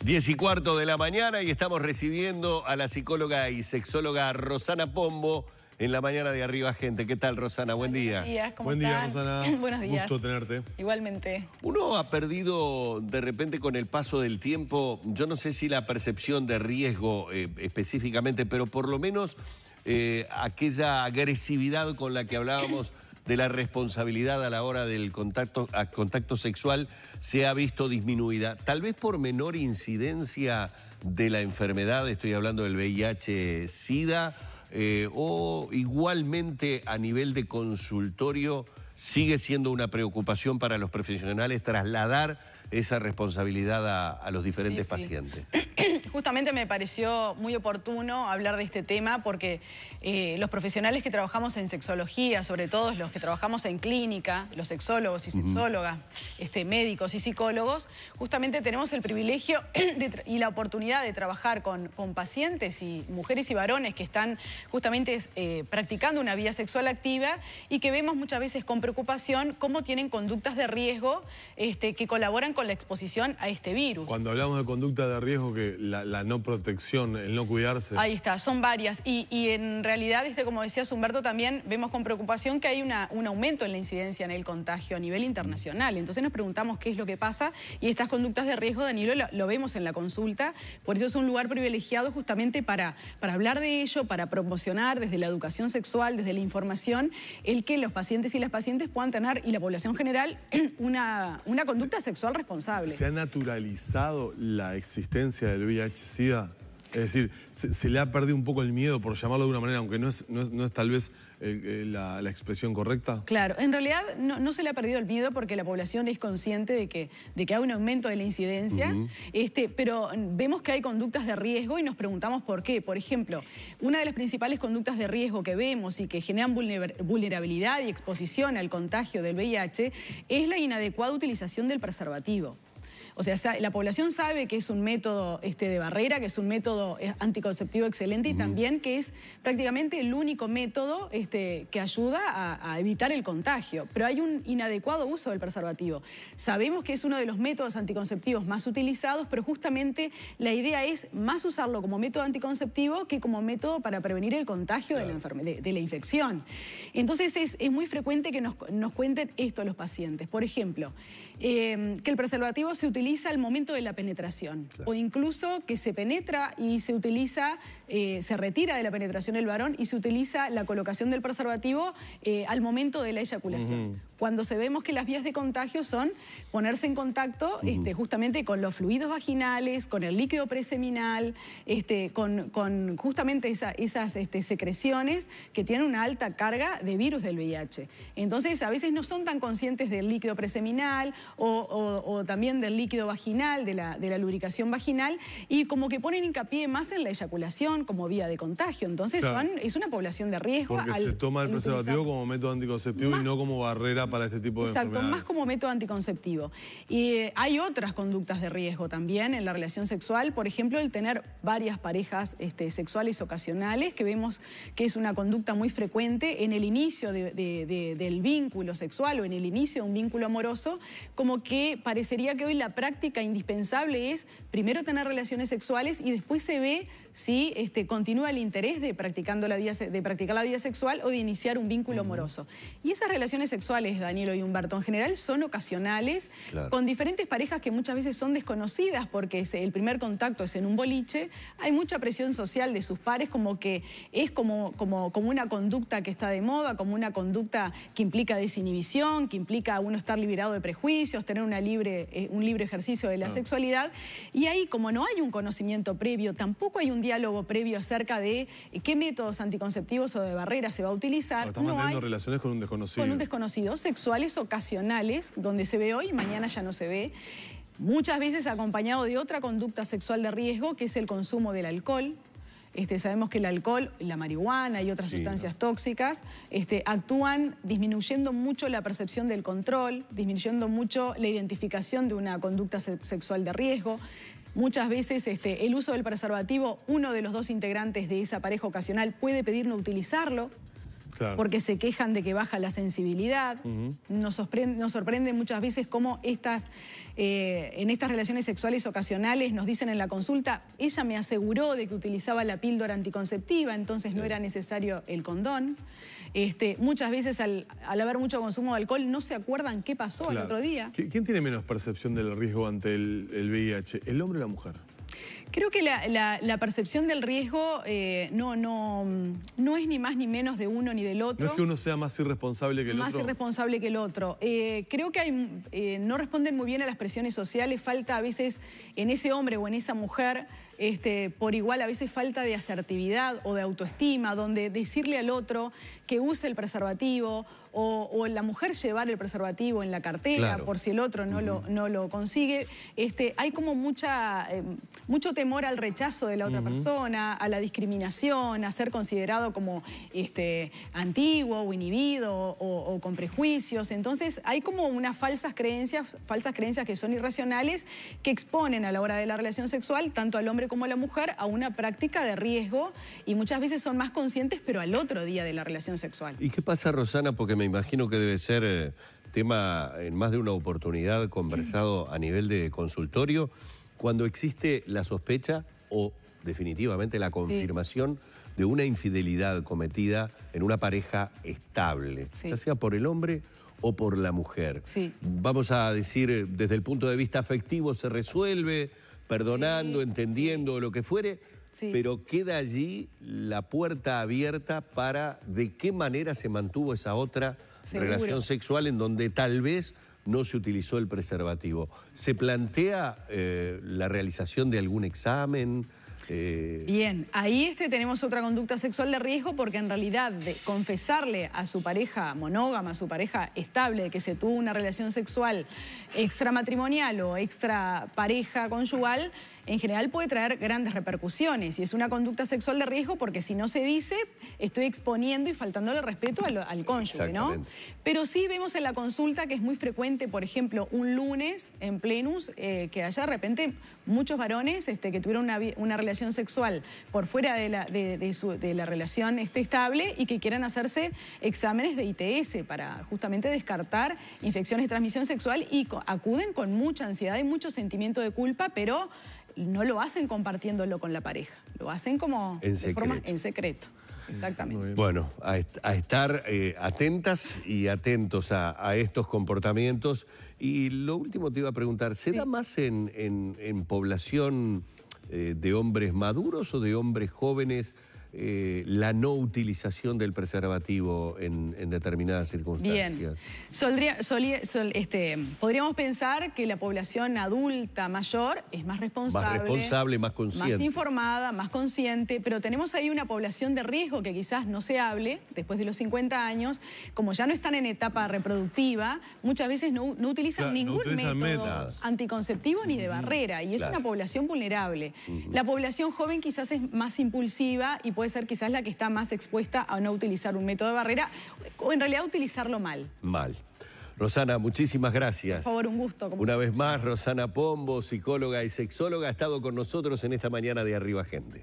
10:15 de la mañana y estamos recibiendo a la psicóloga y sexóloga Rosana Pombo en la mañana de Arriba Gente. ¿Qué tal, Rosana? Buen día. Buenos días, ¿cómo Buen están? día, Rosana. Buenos días. Gusto tenerte. Igualmente. Uno ha perdido de repente con el paso del tiempo, yo no sé si la percepción de riesgo específicamente, pero por lo menos aquella agresividad con la que hablábamos de la responsabilidad a la hora del contacto sexual se ha visto disminuida, tal vez por menor incidencia de la enfermedad, estoy hablando del VIH-Sida, o igualmente a nivel de consultorio sigue siendo una preocupación para los profesionales trasladar esa responsabilidad a los diferentes pacientes. Justamente me pareció muy oportuno hablar de este tema porque los profesionales que trabajamos en sexología, sobre todo los que trabajamos en clínica, los sexólogos y sexólogas, médicos y psicólogos, justamente tenemos el privilegio y la oportunidad de trabajar con pacientes y mujeres y varones que están justamente practicando una vida sexual activa y que vemos muchas veces con preocupación cómo tienen conductas de riesgo que colaboran con la exposición a este virus. Cuando hablamos de conducta de riesgo, que la no protección, el no cuidarse. Ahí está, son varias. Y en realidad, como decías Humberto, también vemos con preocupación que hay un aumento en la incidencia en el contagio a nivel internacional. Entonces nos preguntamos qué es lo que pasa y estas conductas de riesgo, Danilo, lo vemos en la consulta. Por eso es un lugar privilegiado justamente para hablar de ello, para promocionar desde la educación sexual, desde la información, el que los pacientes y las pacientes puedan tener, y la población general, una conducta sexual responsable. ¿Se ha naturalizado la existencia del VIH-Sida? Es decir, se le ha perdido un poco el miedo, por llamarlo de una manera, aunque no es tal vez la expresión correcta. Claro, en realidad no se le ha perdido el miedo porque la población es consciente de que hay un aumento de la incidencia, pero vemos que hay conductas de riesgo y nos preguntamos por qué. Por ejemplo, una de las principales conductas de riesgo que vemos y que generan vulnerabilidad y exposición al contagio del VIH es la inadecuada utilización del preservativo. O sea, la población sabe que es un método de barrera, que es un método anticonceptivo excelente y también que es prácticamente el único método que ayuda a evitar el contagio. Pero hay un inadecuado uso del preservativo. Sabemos que es uno de los métodos anticonceptivos más utilizados, pero justamente la idea es más usarlo como método anticonceptivo que como método para prevenir el contagio de la infección. Entonces es muy frecuente que nos cuenten esto los pacientes. Por ejemplo, que el preservativo se utiliza al momento de la penetración, o incluso que se penetra y se utiliza, se retira de la penetración el varón y se utiliza la colocación del preservativo al momento de la eyaculación. Cuando vemos que las vías de contagio son ponerse en contacto justamente con los fluidos vaginales, con el líquido preseminal, con justamente esas secreciones que tienen una alta carga de virus del VIH. Entonces, a veces no son tan conscientes del líquido preseminal o también del líquido vaginal, de la lubricación vaginal, y como que ponen hincapié más en la eyaculación como vía de contagio. Entonces, es una población de riesgo. Porque se toma el preservativo como método anticonceptivo y no como barrera para este tipo de enfermedades. Exacto, más como método anticonceptivo. Y hay otras conductas de riesgo también en la relación sexual, por ejemplo, el tener varias parejas sexuales ocasionales, que vemos que es una conducta muy frecuente en el inicio del vínculo sexual o en el inicio de un vínculo amoroso, como que parecería que hoy la práctica indispensable es primero tener relaciones sexuales y después se ve si continúa el interés de practicar la vida sexual o de iniciar un vínculo amoroso. Y esas relaciones sexuales, Danilo y Humberto, en general son ocasionales, con diferentes parejas que muchas veces son desconocidas porque el primer contacto es en un boliche, hay mucha presión social de sus pares, como que es como una conducta que está de moda, como una conducta que implica desinhibición, que implica uno estar liberado de prejuicios, tener un libre ejercicio de la sexualidad, y ahí como no hay un conocimiento previo, tampoco hay un diálogo previo acerca de qué métodos anticonceptivos o de barrera se va a utilizar. Estás manteniendo relaciones con un desconocido. Con un desconocido, sexuales ocasionales, donde se ve hoy, mañana ya no se ve. Muchas veces acompañado de otra conducta sexual de riesgo, que es el consumo del alcohol. Sabemos que el alcohol, la marihuana y otras sustancias tóxicas actúan disminuyendo mucho la percepción del control, disminuyendo mucho la identificación de una conducta sexual de riesgo. Muchas veces el uso del preservativo, uno de los dos integrantes de esa pareja ocasional puede pedir no utilizarlo. Claro. porque se quejan de que baja la sensibilidad. Nos sorprende muchas veces cómo en estas relaciones sexuales ocasionales nos dicen en la consulta, ella me aseguró de que utilizaba la píldora anticonceptiva, entonces no era necesario el condón. Muchas veces al haber mucho consumo de alcohol no se acuerdan qué pasó el otro día. ¿Quién tiene menos percepción del riesgo ante el VIH, el hombre o la mujer? Creo que la percepción del riesgo no es ni más ni menos de uno ni del otro. No es que uno sea más irresponsable que el otro. Más irresponsable que el otro. Creo que no responden muy bien a las presiones sociales. Falta a veces en ese hombre o en esa mujer, por igual a veces falta de asertividad o de autoestima, donde decirle al otro que use el preservativo o la mujer llevar el preservativo en la cartera, claro, por si el otro no lo consigue. Hay como mucho temor al rechazo de la otra persona, a la discriminación, a ser considerado como antiguo o inhibido o con prejuicios. Entonces hay como unas falsas creencias que son irracionales, que exponen a la hora de la relación sexual, tanto al hombre como a la mujer, a una práctica de riesgo, y muchas veces son más conscientes, pero al otro día de la relación sexual. ¿Y qué pasa, Rosana? Porque me imagino que debe ser tema en más de una oportunidad conversado a nivel de consultorio, cuando existe la sospecha o definitivamente la confirmación de una infidelidad cometida en una pareja estable, ya sea por el hombre o por la mujer. Vamos a decir, desde el punto de vista afectivo se resuelve, perdonando, entendiendo, lo que fuere, pero queda allí la puerta abierta para de qué manera se mantuvo esa otra relación sexual en donde tal vez no se utilizó el preservativo. ¿Se plantea la realización de algún examen? Bien, ahí tenemos otra conducta sexual de riesgo, porque en realidad confesarle a su pareja monógama, a su pareja estable, que se tuvo una relación sexual extramatrimonial o extra pareja conyugal, en general puede traer grandes repercusiones, y es una conducta sexual de riesgo porque si no se dice, estoy exponiendo y faltándole respeto al cónyuge, ¿no? Pero sí vemos en la consulta que es muy frecuente, por ejemplo, un lunes en plenus, que haya de repente muchos varones que tuvieron una relación sexual por fuera de la relación estable, y que quieran hacerse exámenes de ITS para justamente descartar infecciones de transmisión sexual, y acuden con mucha ansiedad y mucho sentimiento de culpa, pero no lo hacen compartiéndolo con la pareja, lo hacen como de forma en secreto. Exactamente. Bueno, a estar atentas y atentos a estos comportamientos. Y lo último te iba a preguntar, ¿se da más en población de hombres maduros o de hombres jóvenes la no utilización del preservativo en determinadas circunstancias? Bien, podríamos pensar que la población adulta mayor es más responsable, más consciente, más informada, más consciente, pero tenemos ahí una población de riesgo que quizás no se hable después de los 50 años, como ya no están en etapa reproductiva, muchas veces no utilizan ningún método anticonceptivo ni de barrera, y es una población vulnerable. La población joven quizás es más impulsiva y puede ser quizás la que está más expuesta a no utilizar un método de barrera, o en realidad utilizarlo mal. Rosana, muchísimas gracias. Por favor, un gusto. Una vez más, Rosana Pombo, psicóloga y sexóloga, ha estado con nosotros en esta mañana de Arriba Gente.